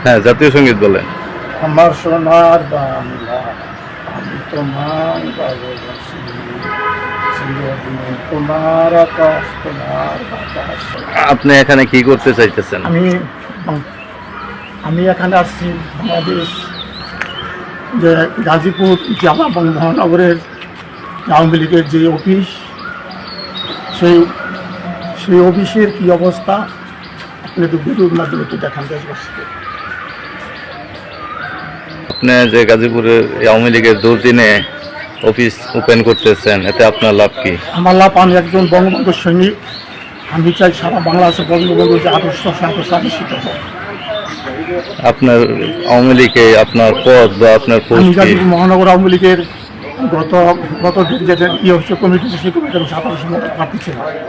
হ্যাঁ, জাতীয় সঙ্গীত বলেন। আমার সোনার বাংলা, আমি তোমার ভালোবাসি, চিরদিন তোমার আকাশ, তোমার বাতাস। আপনি এখানে কি করতে চাইতেছেন? আমি এখানে আসছি বাংলাদেশ যে গাজীপুর জেলা মহানগরের আওয়ামী লীগের যে অফিস, সেই অফিসের কী অবস্থা আপনি একটু ভিডিওর মাধ্যমে একটু দেখান দেশবাসীকে। আপনি যে গাজীপুরের আওয়ামী লীগের দুর্দিনে অফিস ওপেন করতেছেন, এতে আপনার লাভ কি? আমার লাভ, আমি একজন বঙ্গবন্ধুর সৈনিক। আমি চাই সারা বাংলাদেশে বঙ্গবন্ধু যে আদর্শ আদর্শিত হোক। আপনার আওয়ামী লীগে আপনার পদ বা আপনার আমি পোস্ট কি? গাজীপুর মহানগর আওয়ামী লীগের গত যেটা কমিটি, সেই কমিটির 17 প্রার্থী ছিলাম।